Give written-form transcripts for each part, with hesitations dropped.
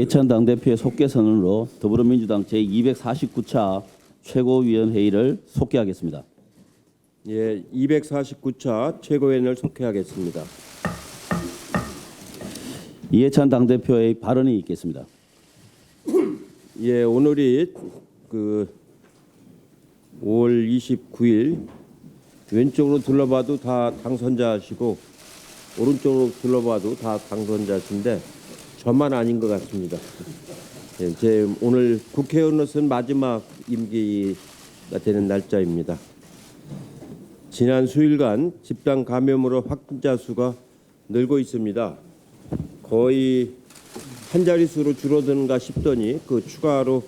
이해찬 당대표의 속개 선언으로 더불어민주당 제249차 최고위원회의를 속개하겠습니다. 예, 249차 최고위원을 속회하겠습니다. 이해찬 당대표의 발언이 있겠습니다. 예, 오늘이 5월 29일 왼쪽으로 둘러봐도 다 당선자시고 오른쪽으로 둘러봐도 다 당선자신데 저만 아닌 것 같습니다. 예, 제 오늘 국회의원으로서는 마지막 임기가 되는 날짜입니다. 지난 수일간 집단 감염으로 확진자 수가 늘고 있습니다. 거의 한 자릿수로 줄어드는가 싶더니 추가로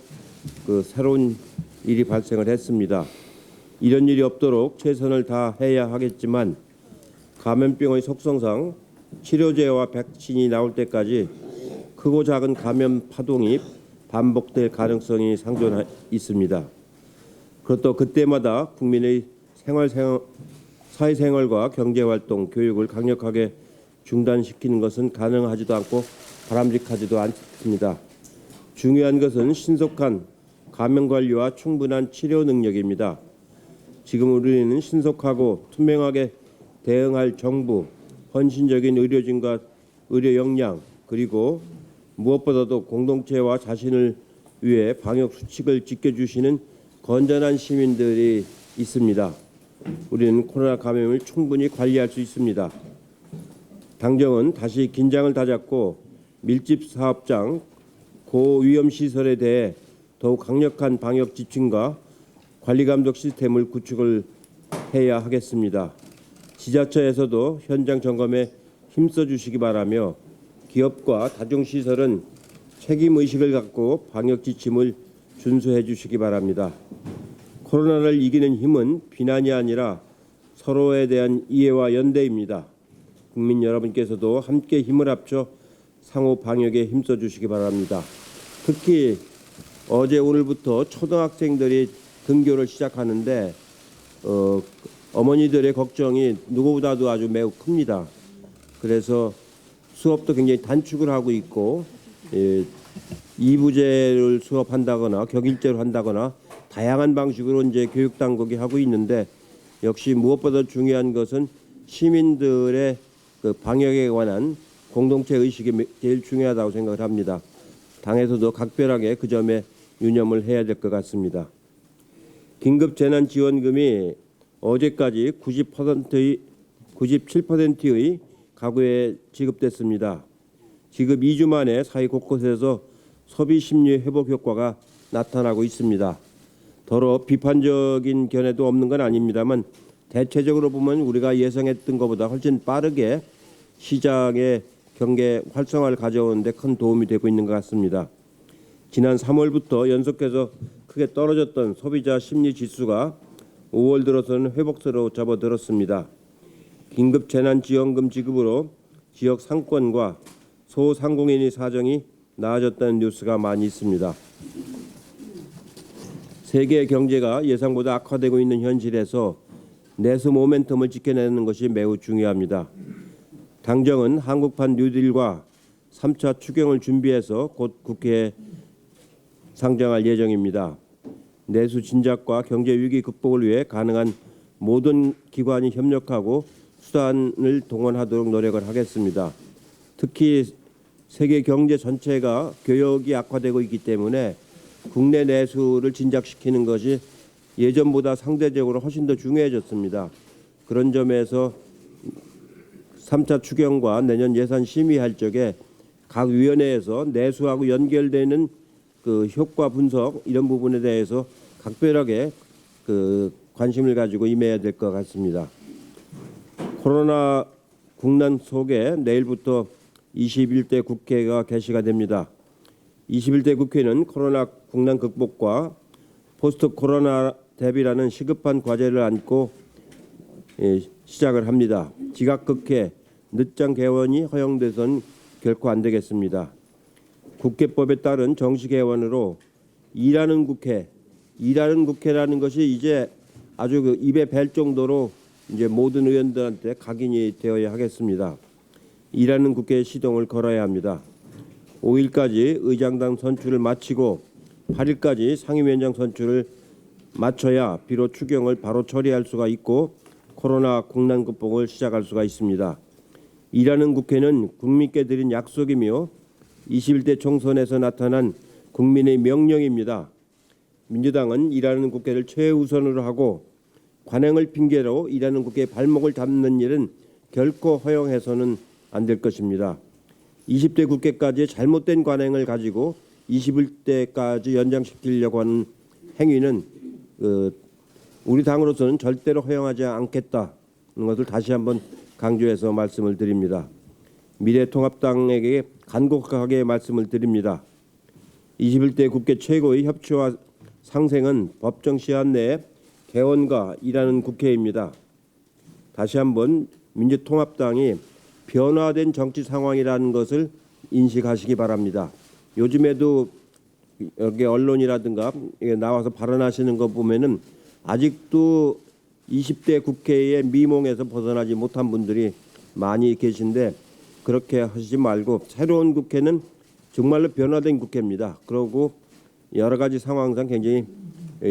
새로운 일이 발생을 했습니다. 이런 일이 없도록 최선을 다해야 하겠지만 감염병의 속성상 치료제와 백신이 나올 때까지 크고 작은 감염 파동이 반복될 가능성이 상존해 있습니다. 그렇다고 그때마다 국민의 사회생활과 경제활동, 교육을 강력하게 중단시키는 것은 가능하지도 않고 바람직하지도 않습니다. 중요한 것은 신속한 감염관리와 충분한 치료 능력입니다. 지금 우리는 신속하고 투명하게 대응할 정부, 헌신적인 의료진과 의료 역량, 그리고 무엇보다도 공동체와 자신을 위해 방역 수칙을 지켜주시는 건전한 시민들이 있습니다. 우리는 코로나 감염을 충분히 관리할 수 있습니다. 당정은 다시 긴장을 다잡고 밀집 사업장, 고위험 시설에 대해 더욱 강력한 방역 지침과 관리 감독 시스템을 구축을 해야 하겠습니다. 지자체에서도 현장 점검에 힘써 주시기 바라며 기업과 다중시설은 책임 의식을 갖고 방역 지침을 준수해 주시기 바랍니다. 코로나를 이기는 힘은 비난이 아니라 서로에 대한 이해와 연대입니다. 국민 여러분께서도 함께 힘을 합쳐 상호 방역에 힘써 주시기 바랍니다. 특히 어제 오늘부터 초등학생들이 등교를 시작하는데 어머니들의 걱정이 누구보다도 아주 매우 큽니다. 그래서 수업도 굉장히 단축을 하고 있고 2부제를 수업한다거나 격일제로 한다거나 다양한 방식으로 이제 교육 당국이 하고 있는데 역시 무엇보다 중요한 것은 시민들의 방역에 관한 공동체 의식이 제일 중요하다고 생각을 합니다. 당에서도 각별하게 그 점에 유념을 해야 될 것 같습니다. 긴급재난지원금이 어제까지 97%의 가구에 지급됐습니다. 지급 2주 만에 사회 곳곳에서 소비 심리 회복 효과가 나타나고 있습니다. 더러 비판적인 견해도 없는 건 아닙니다만 대체적으로 보면 우리가 예상했던 것보다 훨씬 빠르게 시장의 경제 활성화를 가져오는데 큰 도움이 되고 있는 것 같습니다. 지난 3월부터 연속해서 크게 떨어졌던 소비자 심리 지수가 5월 들어서는 회복세로 접어들었습니다. 긴급재난지원금 지급으로 지역 상권과 소상공인의 사정이 나아졌다는 뉴스가 많이 있습니다. 세계 경제가 예상보다 악화되고 있는 현실에서 내수 모멘텀을 지켜내는 것이 매우 중요합니다. 당정은 한국판 뉴딜과 3차 추경을 준비해서 곧 국회에 상정할 예정입니다. 내수 진작과 경제 위기 극복을 위해 가능한 모든 기관이 협력하고 수단을 동원하도록 노력을 하겠습니다. 특히 세계 경제 전체가 교역이 악화되고 있기 때문에 국내 내수를 진작시키는 것이 예전보다 상대적으로 훨씬 더 중요해졌습니다. 그런 점에서 3차 추경과 내년 예산 심의할 적에 각 위원회에서 내수하고 연결되는 효과 분석 이런 부분에 대해서 각별하게 관심을 가지고 임해야 될 것 같습니다. 코로나 국난 속에 내일부터 21대 국회가 개시가 됩니다. 21대 국회는 코로나 국난 극복과 포스트 코로나 대비라는 시급한 과제를 안고 시작을 합니다. 지각국회, 늦장 개원이 허용돼선 결코 안 되겠습니다. 국회법에 따른 정시 개원으로 일하는 국회라는 것이 이제 아주 입에 뵐 정도로 이제 모든 의원들한테 각인이 되어야 하겠습니다. 일하는 국회에 시동을 걸어야 합니다. 5일까지 의장당 선출을 마치고 8일까지 상임위원장 선출을 마쳐야 비로 추경을 바로 처리할 수가 있고 코로나 국난 극복을 시작할 수가 있습니다. 일하는 국회는 국민께 드린 약속이며 21대 총선에서 나타난 국민의 명령입니다. 민주당은 일하는 국회를 최우선으로 하고 관행을 핑계로 일하는 국회의 발목을 잡는 일은 결코 허용해서는 안 될 것입니다. 20대 국회까지 잘못된 관행을 가지고 21대까지 연장시키려고 하는 행위는 우리 당으로서는 절대로 허용하지 않겠다는 것을 다시 한번 강조해서 말씀을 드립니다. 미래통합당에게 간곡하게 말씀을 드립니다. 21대 국회 최고의 협치와 상생은 법정 시한 내에 개원과 일하는 국회입니다. 다시 한번 민주통합당이 변화된 정치 상황이라는 것을 인식하시기 바랍니다. 요즘에도 여기 언론이라든가 나와서 발언하시는 거 보면은 아직도 20대 국회의 미몽에서 벗어나지 못한 분들이 많이 계신데 그렇게 하시지 말고 새로운 국회는 정말로 변화된 국회입니다. 그리고 여러 가지 상황상 굉장히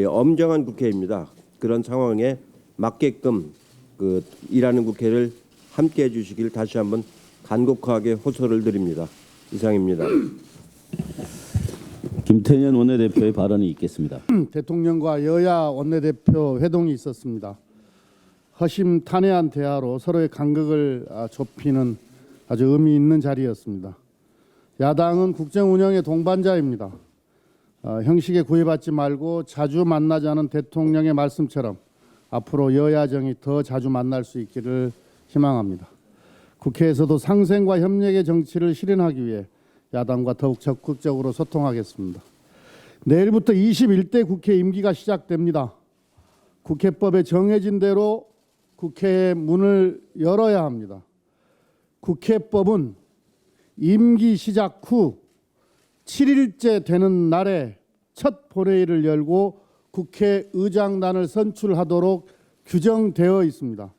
엄정한 국회입니다. 그런 상황에 맞게끔 일하는 국회를 함께 해주시길 다시 한번 간곡하게 호소를 드립니다. 이상입니다. 김태년 원내대표의 발언이 있겠습니다. 대통령과 여야 원내대표 회동이 있었습니다. 허심탄회한 대화로 서로의 간극을 좁히는 아주 의미 있는 자리였습니다. 야당은 국정 운영의 동반자입니다. 형식에 구애받지 말고 자주 만나자는 대통령의 말씀처럼 앞으로 여야정이 더 자주 만날 수 있기를 희망합니다. 국회에서도 상생과 협력의 정치를 실현하기 위해 야당과 더욱 적극적으로 소통하겠습니다. 내일부터 21대 국회 임기가 시작됩니다. 국회법에 정해진 대로 국회의 문을 열어야 합니다. 국회법은 임기 시작 후 7일째 되는 날에 첫 본회의를 열고 국회의장단을 선출하도록 규정되어 있습니다.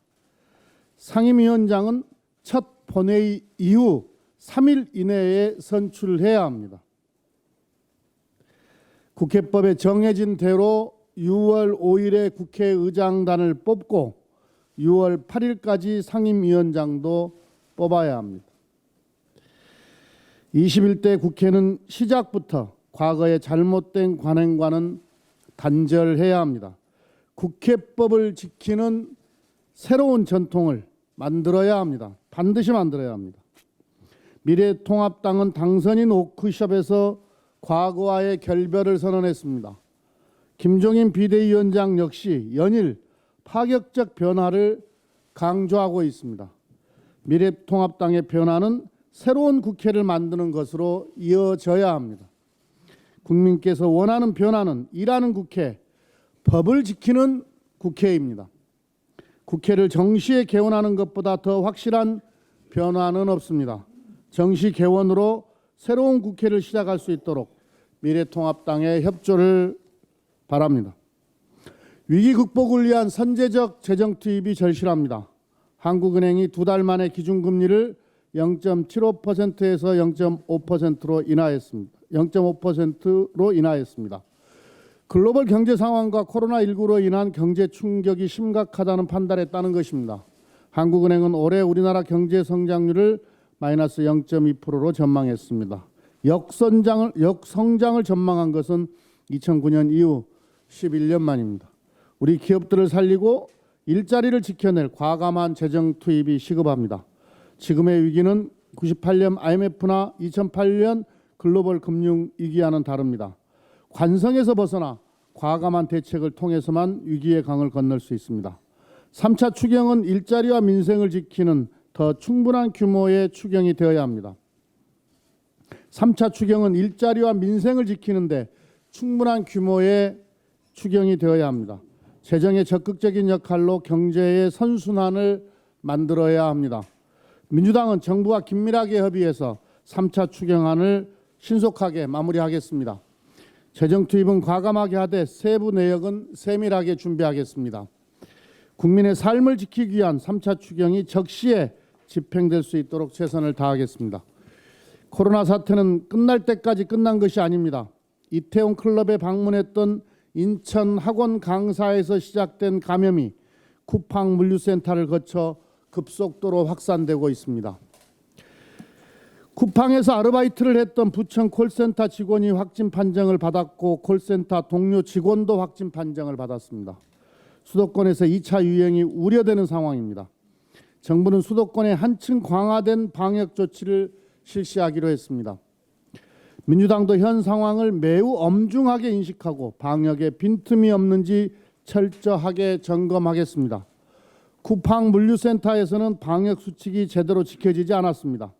상임위원장은 첫 본회의 이후 3일 이내에 선출해야 합니다. 국회법에 정해진 대로 6월 5일에 국회의장단을 뽑고 6월 8일까지 상임위원장도 뽑아야 합니다. 21대 국회는 시작부터 과거의 잘못된 관행과는 단절해야 합니다. 국회법을 지키는 새로운 전통을 만들어야 합니다. 반드시 만들어야 합니다. 미래통합당은 당선인 워크숍에서 과거와의 결별을 선언했습니다. 김종인 비대위원장 역시 연일 파격적 변화를 강조하고 있습니다. 미래통합당의 변화는 새로운 국회를 만드는 것으로 이어져야 합니다. 국민께서 원하는 변화는 일하는 국회, 법을 지키는 국회입니다. 국회를 정시에 개원하는 것보다 더 확실한 변화는 없습니다. 정시 개원으로 새로운 국회를 시작할 수 있도록 미래통합당의 협조를 바랍니다. 위기 극복을 위한 선제적 재정 투입이 절실합니다. 한국은행이 2달 만에 기준금리를 0.75%에서 0.5%로 인하했습니다. 0.5%로 인하했습니다. 글로벌 경제 상황과 코로나19로 인한 경제 충격이 심각하다는 판단에 따른 것입니다. 한국은행은 올해 우리나라 경제 성장률을 마이너스 0.2%로 전망했습니다. 역성장을 전망한 것은 2009년 이후 11년 만입니다. 우리 기업들을 살리고 일자리를 지켜낼 과감한 재정 투입이 시급합니다. 지금의 위기는 98년 IMF나 2008년 글로벌 금융 위기와는 다릅니다. 관성에서 벗어나 과감한 대책을 통해서만 위기의 강을 건널 수 있습니다. 3차 추경은 일자리와 민생을 지키는 더 충분한 규모의 추경이 되어야 합니다. 3차 추경은 일자리와 민생을 지키는데 충분한 규모의 추경이 되어야 합니다. 재정의 적극적인 역할로 경제의 선순환을 만들어야 합니다. 민주당은 정부와 긴밀하게 협의해서 3차 추경안을 신속하게 마무리하겠습니다. 재정 투입은 과감하게 하되 세부 내역은 세밀하게 준비하겠습니다. 국민의 삶을 지키기 위한 3차 추경이 적시에 집행될 수 있도록 최선을 다하겠습니다. 코로나 사태는 끝날 때까지 끝난 것이 아닙니다. 이태원 클럽에 방문했던 인천 학원 강사에서 시작된 감염이 쿠팡 물류센터를 거쳐 급속도로 확산되고 있습니다. 쿠팡에서 아르바이트를 했던 부천 콜센터 직원이 확진 판정을 받았고 콜센터 동료 직원도 확진 판정을 받았습니다. 수도권에서 2차 유행이 우려되는 상황입니다. 정부는 수도권에 한층 강화된 방역 조치를 실시하기로 했습니다. 민주당도 현 상황을 매우 엄중하게 인식하고 방역에 빈틈이 없는지 철저하게 점검하겠습니다. 쿠팡 물류센터에서는 방역 수칙이 제대로 지켜지지 않았습니다.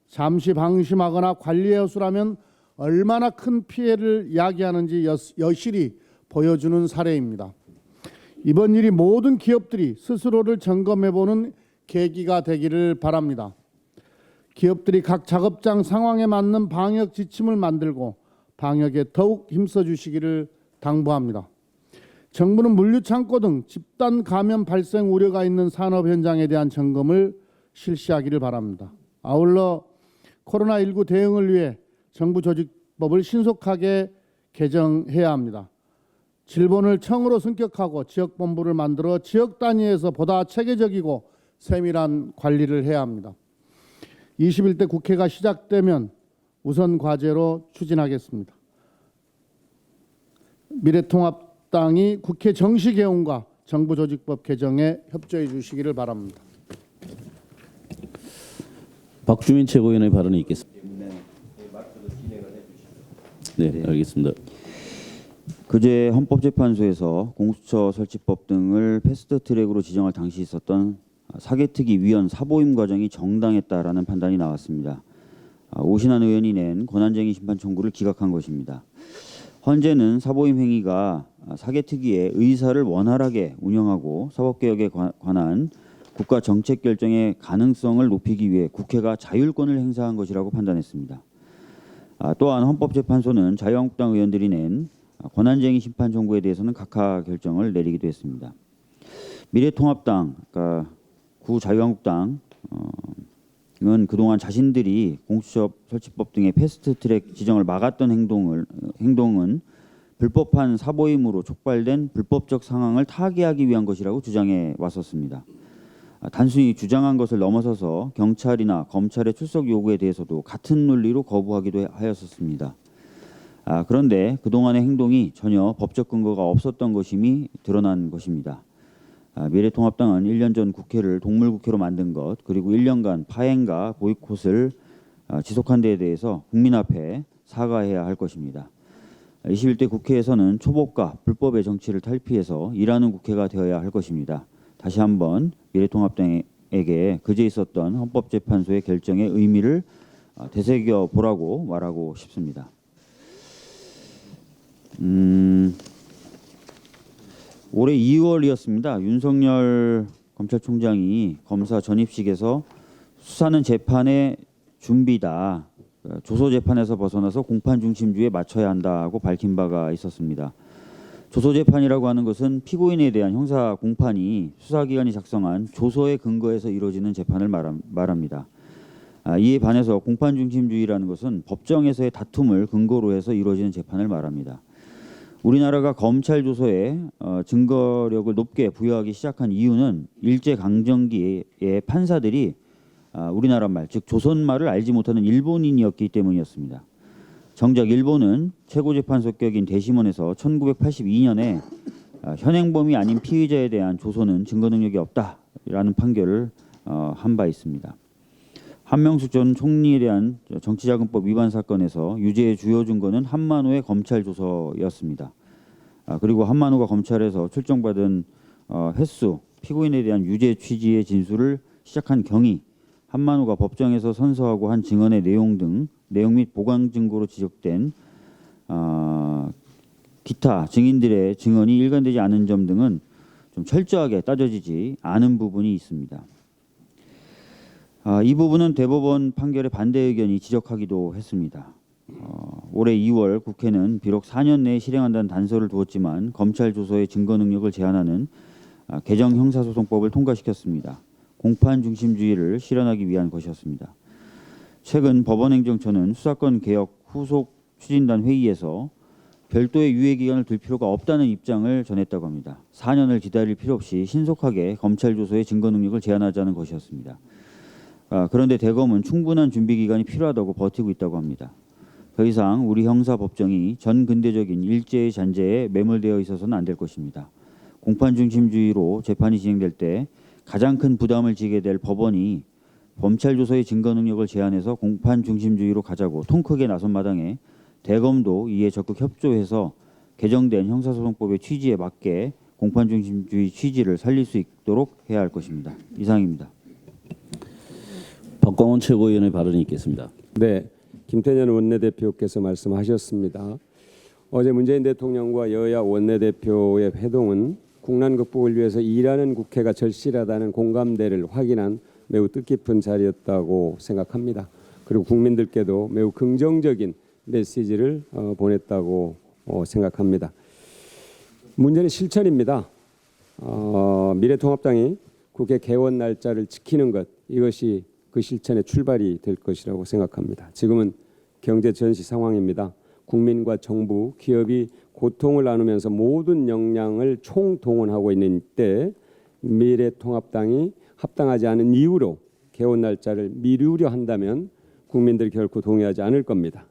잠시 방심하거나 관리 허술하면 얼마나 큰 피해를 야기하는지 여실히 보여주는 사례입니다. 이번 일이 모든 기업들이 스스로를 점검해보는 계기가 되기를 바랍니다. 기업들이 각 작업장 상황에 맞는 방역 지침을 만들고 방역에 더욱 힘써 주시기를 당부합니다. 정부는 물류창고 등 집단 감염 발생 우려가 있는 산업 현장에 대한 점검을 실시하기를 바랍니다. 아울러 코로나19 대응을 위해 정부 조직법을 신속하게 개정해야 합니다. 질본을 청으로 승격하고 지역본부를 만들어 지역 단위에서 보다 체계적이고 세밀한 관리를 해야 합니다. 21대 국회가 시작되면 우선 과제로 추진하겠습니다. 미래통합당이 국회 정시 개원과 정부 조직법 개정에 협조해 주시기를 바랍니다. 박주민 최고위원의 발언이 있겠습니다. 네, 알겠습니다. 그제 헌법재판소에서 공수처 설치법 등을 패스트트랙으로 지정할 당시 있었던 사개특위 위원 사보임 과정이 정당했다라는 판단이 나왔습니다. 오신환 의원이 낸 권한쟁의 심판 청구를 기각한 것입니다. 헌재는 사보임 행위가 사개특위의 의사를 원활하게 운영하고 사법개혁에 관한 국가 정책 결정의 가능성을 높이기 위해 국회가 자율권을 행사한 것이라고 판단했습니다. 또한 헌법재판소는 자유한국당 의원들이 낸 권한쟁의 심판 청구에 대해서는 각하 결정을 내리기도 했습니다. 미래통합당, 그러니까 구 자유한국당은 그동안 자신들이 공수처 설치법 등의 패스트트랙 지정을 막았던 행동은 불법한 사보임으로 촉발된 불법적 상황을 타개하기 위한 것이라고 주장해 왔었습니다. 단순히 주장한 것을 넘어서서 경찰이나 검찰의 출석 요구에 대해서도 같은 논리로 거부하기도 하였었습니다. 그런데 그동안의 행동이 전혀 법적 근거가 없었던 것임이 드러난 것입니다. 미래통합당은 1년 전 국회를 동물국회로 만든 것, 그리고 1년간 파행과 보이콧을 지속한 데에 대해서 국민 앞에 사과해야 할 것입니다. 21대 국회에서는 초법과 불법의 정치를 탈피해서 일하는 국회가 되어야 할 것입니다. 다시 한번 미래통합당에게 그제 있었던 헌법재판소의 결정의 의미를 되새겨 보라고 말하고 싶습니다. 올해 2월이었습니다. 윤석열 검찰총장이 검사 전입식에서 수사는 재판의 준비다. 조소재판에서 벗어나서 공판중심주의에 맞춰야 한다고 밝힌 바가 있었습니다. 조소재판이라고 하는 것은 피고인에 대한 형사 공판이 수사기관이 작성한 조서에 근거해서 이루어지는 재판을 말합니다. 이에 반해서 공판중심주의라는 것은 법정에서의 다툼을 근거로 해서 이루어지는 재판을 말합니다. 우리나라가 검찰 조서에 증거력을 높게 부여하기 시작한 이유는 일제강점기의 판사들이 우리나라 말, 즉 조선말을 알지 못하는 일본인이었기 때문이었습니다. 정작 일본은 최고재판소격인 대심원에서 1982년에 현행범이 아닌 피의자에 대한 조서는 증거 능력이 없다라는 판결을 한 바 있습니다. 한명숙 전 총리에 대한 정치자금법 위반 사건에서 유죄의 주요 증거는 한만호의 검찰 조서였습니다. 그리고 한만호가 검찰에서 출정받은 횟수, 피고인에 대한 유죄 취지의 진술을 시작한 경위, 한만호가 법정에서 선서하고 한 증언의 내용 및 보강 증거로 지적된 기타 증인들의 증언이 일관되지 않은 점 등은 좀 철저하게 따져지지 않은 부분이 있습니다. 이 부분은 대법원 판결에 반대 의견이 지적하기도 했습니다. 올해 2월 국회는 비록 4년 내에 실행한다는 단서를 두었지만 검찰 조서의 증거 능력을 제한하는 개정 형사소송법을 통과시켰습니다. 공판 중심주의를 실현하기 위한 것이었습니다. 최근 법원행정처는 수사권 개혁 후속 추진단 회의에서 별도의 유예 기간을 둘 필요가 없다는 입장을 전했다고 합니다. 4년을 기다릴 필요 없이 신속하게 검찰 조서의 증거 능력을 제한하자는 것이었습니다. 그런데 대검은 충분한 준비 기간이 필요하다고 버티고 있다고 합니다. 더 이상 우리 형사법정이 전근대적인 일제의 잔재에 매몰되어 있어서는 안 될 것입니다. 공판 중심주의로 재판이 진행될 때 가장 큰 부담을 지게 될 법원이 검찰 조서의 증거 능력을 제한해서 공판 중심주의로 가자고 통 크게 나선 마당에 대검도 이에 적극 협조해서 개정된 형사소송법의 취지에 맞게 공판 중심주의 취지를 살릴 수 있도록 해야 할 것입니다. 이상입니다. 박광원 최고위원의 발언이 있겠습니다. 네, 김태년 원내대표께서 말씀하셨습니다. 어제 문재인 대통령과 여야 원내대표의 회동은 국난 극복을 위해서 일하는 국회가 절실하다는 공감대를 확인한 매우 뜻깊은 자리였다고 생각합니다. 그리고 국민들께도 매우 긍정적인 메시지를 보냈다고 생각합니다. 문제는 실천입니다. 미래통합당이 국회 개원 날짜를 지키는 것, 이것이 그 실천의 출발이 될 것이라고 생각합니다. 지금은 경제 전시 상황입니다. 국민과 정부, 기업이 고통을 나누면서 모든 역량을 총동원하고 있는 때 미래통합당이 합당하지 않은 이유로 개원 날짜를 미루려 한다면 국민들이 결코 동의하지 않을 겁니다.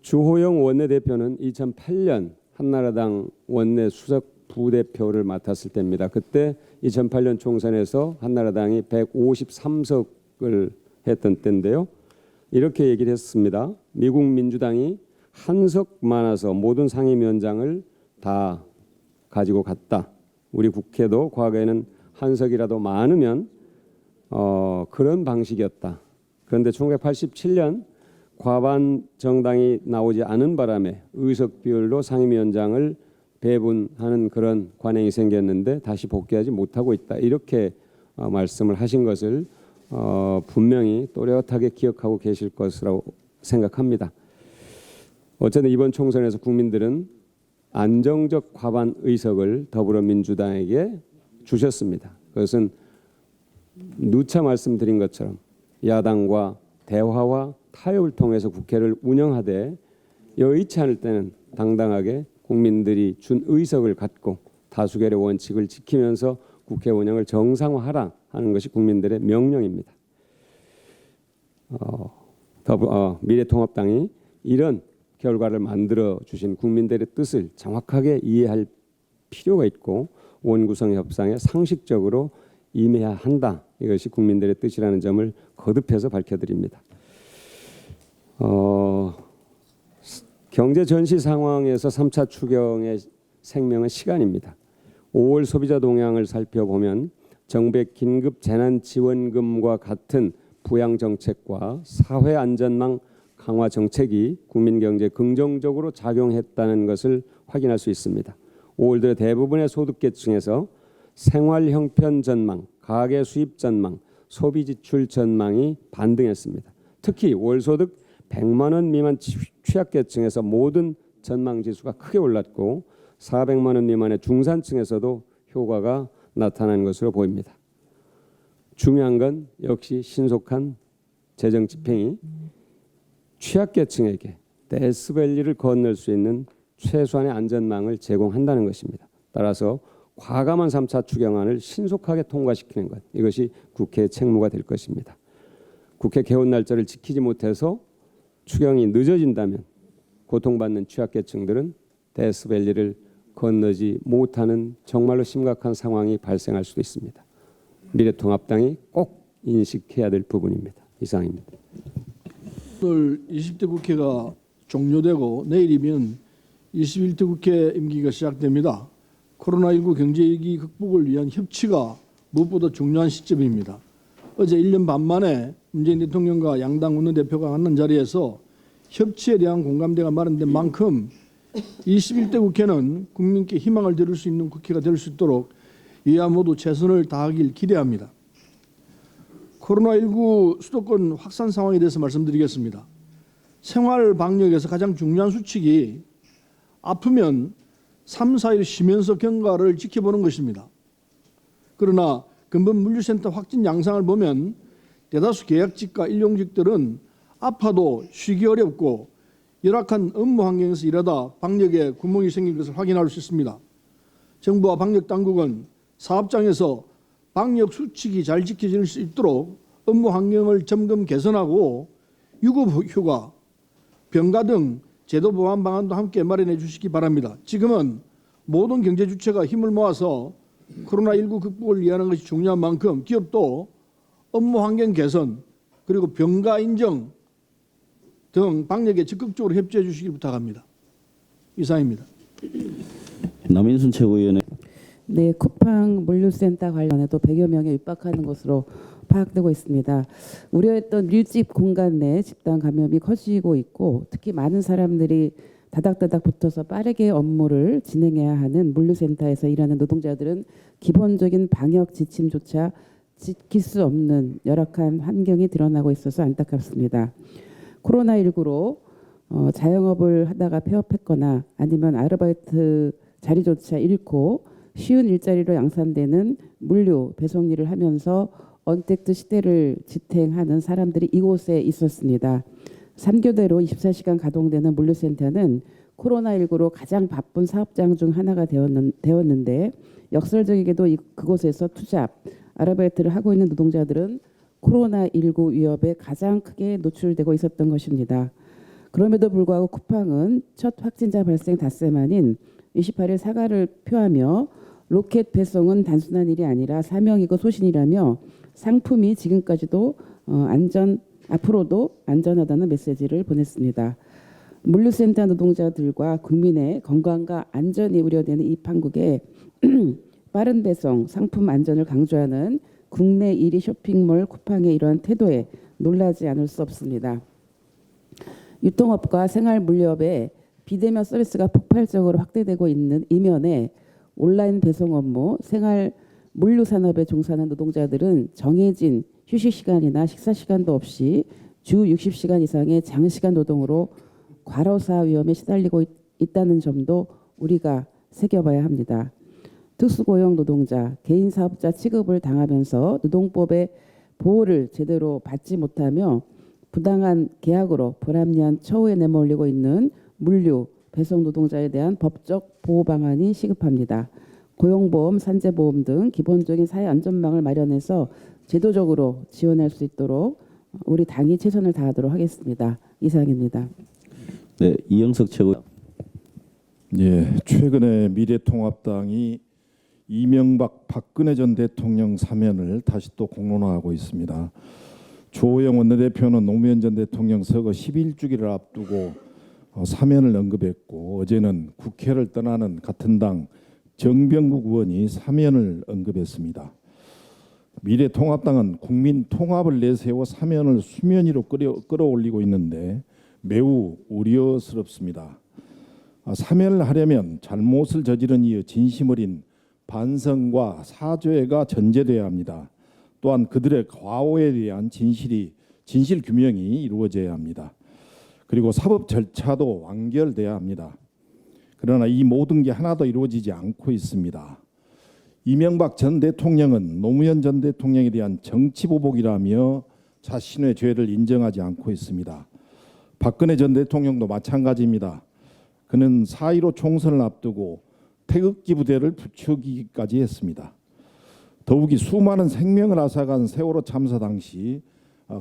주호영 원내대표는 2008년 한나라당 원내 수석 부대표를 맡았을 때입니다. 그때 2008년 총선에서 한나라당이 153석을 했던 때인데요. 이렇게 얘기를 했습니다. 미국 민주당이 한 석 많아서 모든 상임위원장을 다 가지고 갔다. 우리 국회도 과거에는 한 석이라도 많으면 그런 방식이었다. 그런데 1987년 과반 정당이 나오지 않은 바람에 의석 비율로 상임위원장을 배분하는 그런 관행이 생겼는데 다시 복귀하지 못하고 있다. 이렇게 말씀을 하신 것을 분명히 또렷하게 기억하고 계실 것이라고 생각합니다. 어쨌든 이번 총선에서 국민들은 안정적 과반 의석을 더불어민주당에게 주셨습니다. 그것은 누차 말씀드린 것처럼 야당과 대화와 타협을 통해서 국회를 운영하되 여의치 않을 때는 당당하게 국민들이 준 의석을 갖고 다수결의 원칙을 지키면서 국회 운영을 정상화하라 하는 것이 국민들의 명령입니다. 미래통합당이 이런 결과를 만들어 주신 국민들의 뜻을 정확하게 이해할 필요가 있고 원구성 협상에 상식적으로 임해야 한다. 이것이 국민들의 뜻이라는 점을 거듭해서 밝혀드립니다. 경제 전시 상황에서 3차 추경의 생명은 시간입니다. 5월 소비자 동향을 살펴보면 정부의 긴급 재난지원금과 같은 부양 정책과 사회 안전망 강화 정책이 국민 경제에 긍정적으로 작용했다는 것을 확인할 수 있습니다. 5월 들어 대부분의 소득계층에서 생활 형편 전망, 가계 수입 전망, 소비 지출 전망이 반등했습니다. 특히 월 소득 100만 원 미만 취약계층에서 모든 전망 지수가 크게 올랐고 400만 원 미만의 중산층에서도 효과가 나타나는 것으로 보입니다. 중요한 건 역시 신속한 재정 집행이 취약계층에게 데스밸리를 건널 수 있는 최소한의 안전망을 제공한다는 것입니다. 따라서 과감한 3차 추경안을 신속하게 통과시키는 것, 이것이 국회의 책무가 될 것입니다. 국회 개원 날짜를 지키지 못해서 추경이 늦어진다면 고통받는 취약계층들은 데스밸리를 건너지 못하는 정말로 심각한 상황이 발생할 수도 있습니다. 미래통합당이 꼭 인식해야 될 부분입니다. 이상입니다. 오늘 20대 국회가 종료되고 내일이면 21대 국회 임기가 시작됩니다. 코로나19 경제위기 극복을 위한 협치가 무엇보다 중요한 시점입니다. 어제 1년 반 만에 문재인 대통령과 양당 원내대표가 만난 자리에서 협치에 대한 공감대가 마련된 만큼 21대 국회는 국민께 희망을 드릴 수 있는 국회가 될 수 있도록 여야 모두 최선을 다하길 기대합니다. 코로나19 수도권 확산 상황에 대해서 말씀드리겠습니다. 생활 방역에서 가장 중요한 수칙이 아프면 3, 4일 쉬면서 경과를 지켜보는 것입니다. 그러나 근본 물류센터 확진 양상을 보면 대다수 계약직과 일용직들은 아파도 쉬기 어렵고 열악한 업무 환경에서 일하다 방역에 구멍이 생긴 것을 확인할 수 있습니다. 정부와 방역 당국은 사업장에서 방역 수칙이 잘 지켜질 수 있도록 업무 환경을 점검 개선하고 유급 휴가, 병가 등 제도 보완 방안도 함께 마련해 주시기 바랍니다. 지금은 모든 경제 주체가 힘을 모아서 코로나19 극복을 위하는 것이 중요한 만큼 기업도 업무 환경 개선 그리고 병가 인정 등 방역에 적극적으로 협조해 주시길 부탁합니다. 이상입니다. 남인순 최고위원의 네, 쿠팡 물류센터 관련해도 100여 명에 육박하는 것으로 파악되고 있습니다. 우려했던 밀집 공간 내 집단 감염이 커지고 있고 특히 많은 사람들이 다닥다닥 붙어서 빠르게 업무를 진행해야 하는 물류센터에서 일하는 노동자들은 기본적인 방역 지침조차 지킬 수 없는 열악한 환경이 드러나고 있어서 안타깝습니다. 코로나19로 자영업을 하다가 폐업했거나 아니면 아르바이트 자리조차 잃고 쉬운 일자리로 양산되는 물류 배송 일을 하면서 언택트 시대를 지탱하는 사람들이 이곳에 있었습니다. 3교대로 24시간 가동되는 물류센터는 코로나19로 가장 바쁜 사업장 중 하나가 되었는데 역설적이게도 그곳에서 투잡, 아르바이트를 하고 있는 노동자들은 코로나19 위협에 가장 크게 노출되고 있었던 것입니다. 그럼에도 불구하고 쿠팡은 첫 확진자 발생 닷새 만인 28일 사과를 표하며 로켓 배송은 단순한 일이 아니라 사명이고 소신이라며 상품이 지금까지도 앞으로도 안전하다는 메시지를 보냈습니다. 물류센터 노동자들과 국민의 건강과 안전이 우려되는 이 판국에 빠른 배송, 상품 안전을 강조하는 국내 1위 쇼핑몰 쿠팡의 이러한 태도에 놀라지 않을 수 없습니다. 유통업과 생활물류업에 비대면 서비스가 폭발적으로 확대되고 있는 이면에 온라인 배송 업무, 생활 물류 산업에 종사하는 노동자들은 정해진 휴식 시간이나 식사 시간도 없이 주 60시간 이상의 장시간 노동으로 과로사 위험에 시달리고 있다는 점도 우리가 새겨봐야 합니다. 특수고용 노동자, 개인 사업자 취급을 당하면서 노동법의 보호를 제대로 받지 못하며 부당한 계약으로 불합리한 처우에 내몰리고 있는 물류, 배송 노동자에 대한 법적 보호 방안이 시급합니다. 고용보험, 산재보험 등 기본적인 사회 안전망을 마련해서 제도적으로 지원할 수 있도록 우리 당이 최선을 다하도록 하겠습니다. 이상입니다. 네, 이영석 최고. 예, 최근에 미래통합당이 이명박 박근혜 전 대통령 사면을 다시 또 공론화하고 있습니다. 조호영 원내대표는 노무현 전 대통령 서거 11주기를 앞두고 사면을 언급했고 어제는 국회를 떠나는 같은 당 정병국 의원이 사면을 언급했습니다. 미래통합당은 국민 통합을 내세워 사면을 수면 위로 끌어올리고 있는데 매우 우려스럽습니다. 사면을 하려면 잘못을 저지른 이유 진심 어린 반성과 사죄가 전제돼야 합니다. 또한 그들의 과오에 대한 진실 규명이 이루어져야 합니다. 그리고 사법 절차도 완결돼야 합니다. 그러나 이 모든 게 하나도 이루어지지 않고 있습니다. 이명박 전 대통령은 노무현 전 대통령에 대한 정치보복이라며 자신의 죄를 인정하지 않고 있습니다. 박근혜 전 대통령도 마찬가지입니다. 그는 4.15 총선을 앞두고 태극기 부대를 부추기기까지 했습니다. 더욱이 수많은 생명을 앗아간 세월호 참사 당시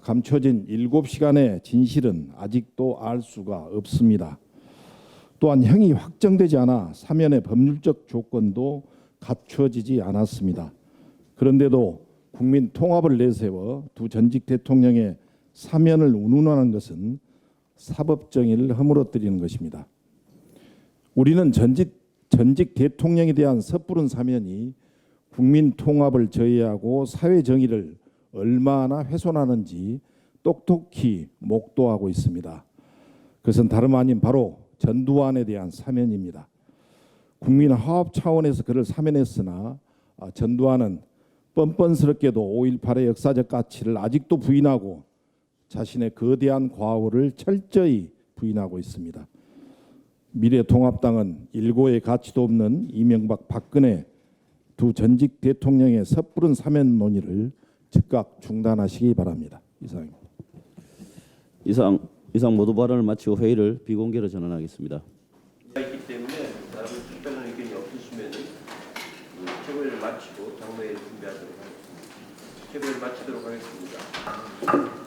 감춰진 7시간의 진실은 아직도 알 수가 없습니다. 또한 형이 확정되지 않아 사면의 법률적 조건도 갖춰지지 않았습니다. 그런데도 국민 통합을 내세워 두 전직 대통령의 사면을 운운하는 것은 사법 정의를 허물어뜨리는 것입니다. 우리는 전직 대통령에 대한 섣부른 사면이 국민 통합을 저해하고 사회 정의를 얼마나 훼손하는지 똑똑히 목도하고 있습니다. 그것은 다름 아닌 바로 전두환에 대한 사면입니다. 국민 화합 차원에서 그를 사면했으나 전두환은 뻔뻔스럽게도 5.18의 역사적 가치를 아직도 부인하고 자신의 거대한 과오를 철저히 부인하고 있습니다. 미래통합당은 일고의 가치도 없는 이명박 박근혜 두 전직 대통령의 섣부른 사면 논의를 즉각 중단하시기 바랍니다. 이상입니다. 이상 모두 발언을 마치고 회의를 비공개로 전환하겠습니다. 있기 때문에 다른 특별한 의견이 없으시면 최고위를 마치고 장로회를 준비하도록 하겠습니다. 최고위를 마치도록 하겠습니다.